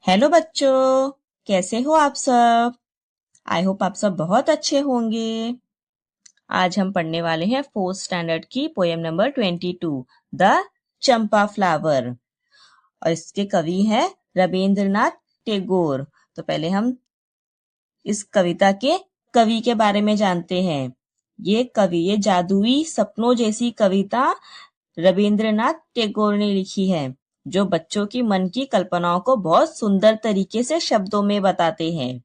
Hello बच्चों, कैसे हो आप सब? आई होप आप सब बहुत अच्छे होंगे। आज हम पढ़ने वाले हैं फोर्थ स्टैंडर्ड की poem number 22, the Champa flower. और इसके कवि हैं रविंद्रनाथ टैगोर। तो पहले हम इस कविता के कवि के बारे में जानते हैं। ये जादुई सपनों जैसी कविता रविंद्रनाथ टैगोर ने लिखी है, जो बच्चों की मन की कल्पनाओं को बहुत सुंदर तरीके से शब्दों में बताते हैं।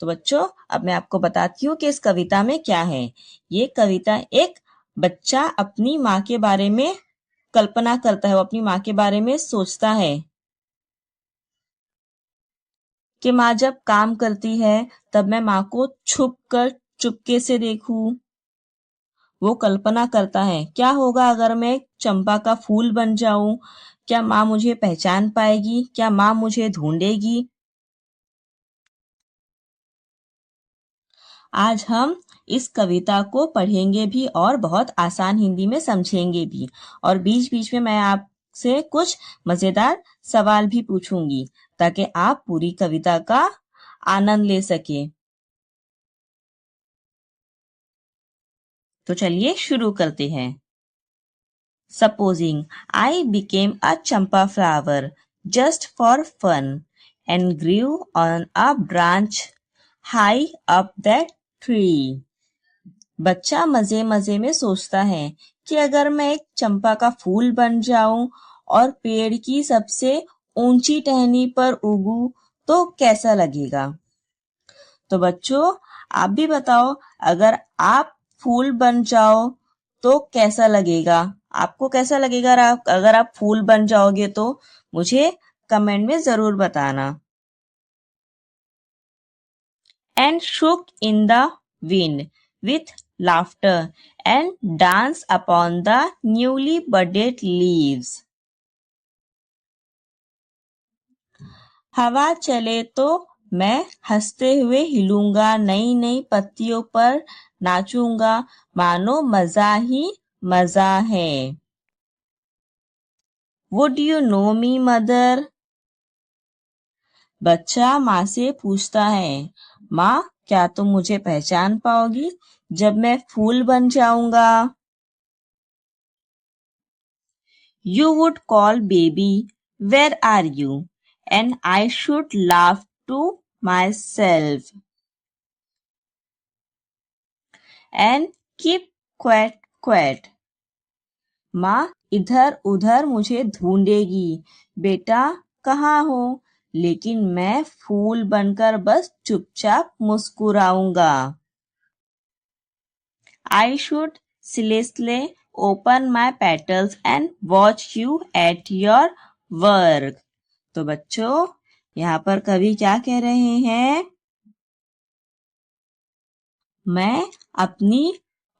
तो बच्चों, अब मैं आपको बताती हूँ कि इस कविता में क्या है। ये कविता एक बच्चा अपनी माँ के बारे में कल्पना करता है, वो अपनी माँ के बारे में सोचता है कि माँ जब काम करती है तब मैं माँ को चुपके से देखूं। वो कल्पना करता है, क्या होगा अगर मैं चंपा का फूल बन जाऊं? क्या माँ मुझे पहचान पाएगी? क्या माँ मुझे ढूंढेगी? आज हम इस कविता को पढ़ेंगे भी और बहुत आसान हिंदी में समझेंगे भी। और बीच बीच में मैं आपसे कुछ मजेदार सवाल भी पूछूंगी, ताकि आप पूरी कविता का आनंद ले सके। तो चलिए शुरू करते हैं। Supposing I became a champa flower just for fun and grew on a branch high up that tree. बच्चा मजे मजे में सोचता है कि अगर मैं एक चंपा का फूल बन जाऊं और पेड़ की सबसे ऊंची टहनी पर उगूं तो कैसा लगेगा। तो बच्चों, आप भी बताओ, अगर आप फूल बन जाओ तो कैसा लगेगा? आपको कैसा लगेगा अगर आप फूल बन जाओगे? तो मुझे कमेंट में जरूर बताना। And shook in the wind with laughter and danced upon the newly budded leaves. हवा चले तो मैं हंसते हुए हिलूंगा, नई नई पत्तियों पर नाचूंगा, मानो मजा ही मजा है। Would you know me, mother? बच्चा माँ से पूछता है, माँ क्या तुम मुझे पहचान पाओगी जब मैं फूल बन जाऊंगा? You would call baby, where are you? And I should laugh to myself and keep quiet. माँ इधर उधर मुझे ढूंढेगी, बेटा कहाँ हो? लेकिन मैं फूल बनकर बस चुपचाप मुस्कुराऊंगा। I should silently open my petals and watch you at your work. तो बच्चों, यहाँ पर कवि क्या कह रहे हैं? मैं अपनी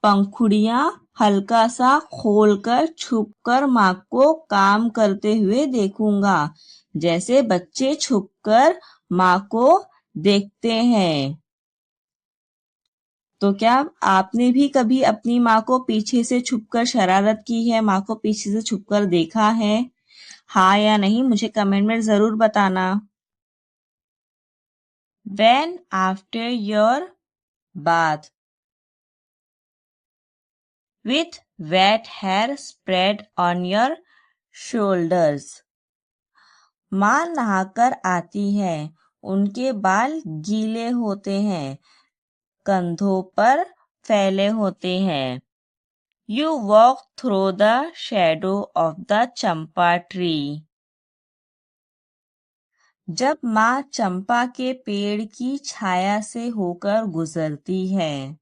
पंखुड़ियां हल्का सा खोलकर छुपकर माँ को काम करते हुए देखूंगा, जैसे बच्चे छुपकर माँ को देखते हैं। तो क्या आपने भी कभी अपनी माँ को पीछे से छुपकर शरारत की है? माँ को पीछे से छुपकर देखा है? हाँ या नहीं, मुझे कमेंट में जरूर बताना। When after your bath with wet hair spread on your shoulders. माँ नहाकर आती है, उनके बाल गीले होते हैं, कंधों पर फैले होते हैं। You walk through the shadow of the champa tree. जब माँ चंपा के पेड़ की छाया से होकर गुजरती है।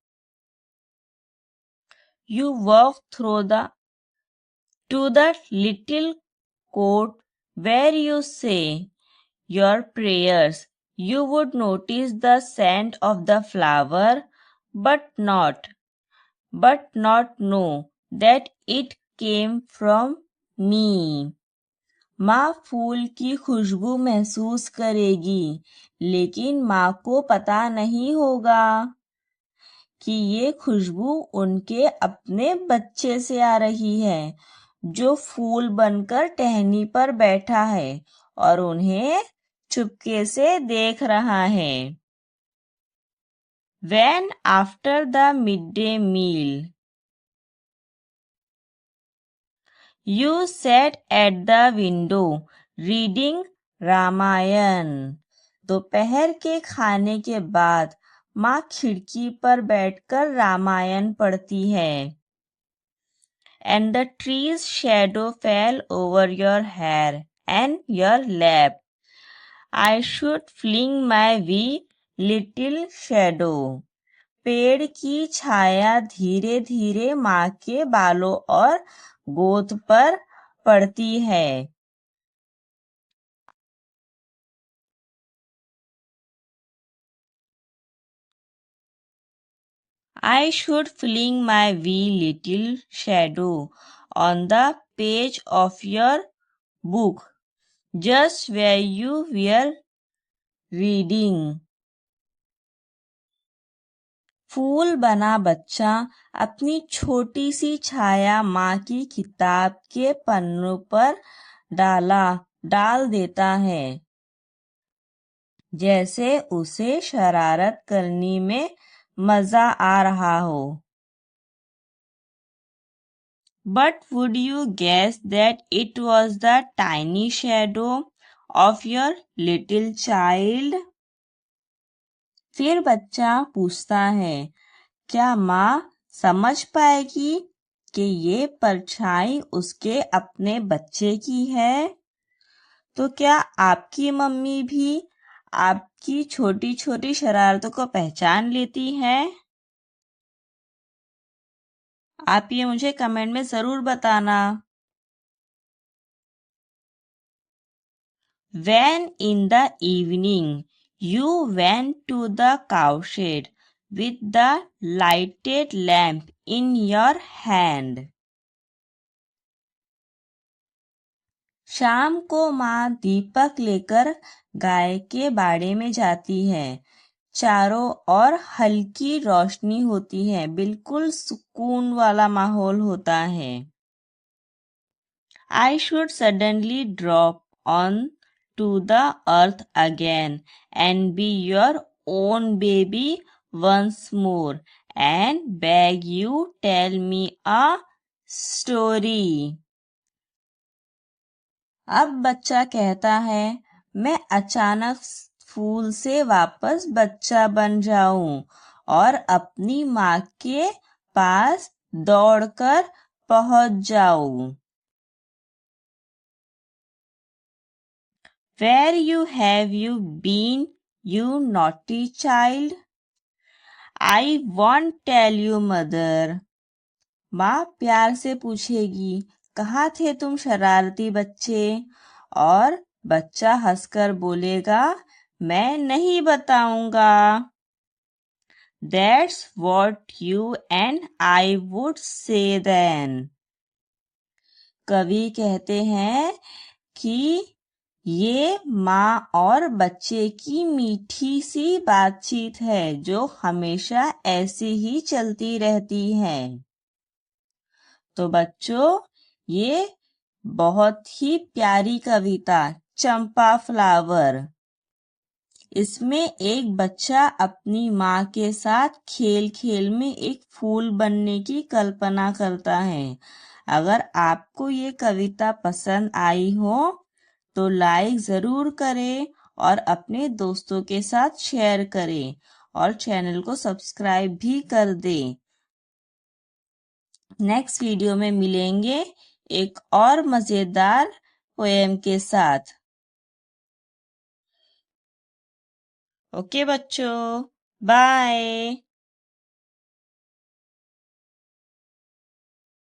You walk through to the little court where you say your prayers. You would notice the scent of the flower, but not know that it came from me. माँ फूल की खुशबू महसूस करेगी, लेकिन माँ को पता नहीं होगा कि ये खुशबू उनके अपने बच्चे से आ रही है, जो फूल बनकर टहनी पर बैठा है और उन्हें चुपके से देख रहा है। When after the midday meal, you sat at the window reading Ramayan. दोपहर के खाने के बाद माँ खिड़की पर बैठकर रामायण पढ़ती है। And the tree's shadow fell over your hair and your lap. I should fling my wee little shadow. पेड़ की छाया धीरे धीरे माँ के बालों और गोद पर पड़ती है। I should fling my wee little shadow on the page of your book, just where you were reading. फूल बना बच्चा अपनी छोटी सी छाया माँ की किताब के पन्नों पर डाल देता है, जैसे उसे शरारत करने में मजा आ रहा हो। But would you guess that it was the tiny shadow of your little child? फिर बच्चा पूछता है, क्या माँ समझ पाएगी कि ये परछाई उसके अपने बच्चे की है? तो क्या आपकी मम्मी भी आपकी छोटी छोटी शरारतों को पहचान लेती है? आप ये मुझे कमेंट में जरूर बताना। When in the evening you went to the cowshed with the lighted lamp in your hand. शाम को माँ दीपक लेकर गाय के बाड़े में जाती है। चारों ओर हल्की रोशनी होती है, बिल्कुल सुकून वाला माहौल होता है। I should suddenly drop on to the earth again and be your own baby once more and beg you tell me a story. अब बच्चा कहता है, मैं अचानक फूल से वापस बच्चा बन जाऊं और अपनी माँ के पास दौड़कर पहुंच जाऊं। Where have you been, you naughty child? I won't tell you, mother. माँ प्यार से पूछेगी, कहाँ थे तुम शरारती बच्चे? और बच्चा हंसकर बोलेगा, मैं नहीं बताऊंगा। That's what you and I would say then. कवि कहते हैं कि ये माँ और बच्चे की मीठी सी बातचीत है जो हमेशा ऐसी ही चलती रहती है। तो बच्चों, ये बहुत ही प्यारी कविता चंपा फ्लावर, इसमें एक बच्चा अपनी माँ के साथ खेल खेल में एक फूल बनने की कल्पना करता है। अगर आपको ये कविता पसंद आई हो तो लाइक जरूर करें और अपने दोस्तों के साथ शेयर करें और चैनल को सब्सक्राइब भी कर दें। नेक्स्ट वीडियो में मिलेंगे एक और मजेदार पोएम के साथ। ओके बच्चों, बाय।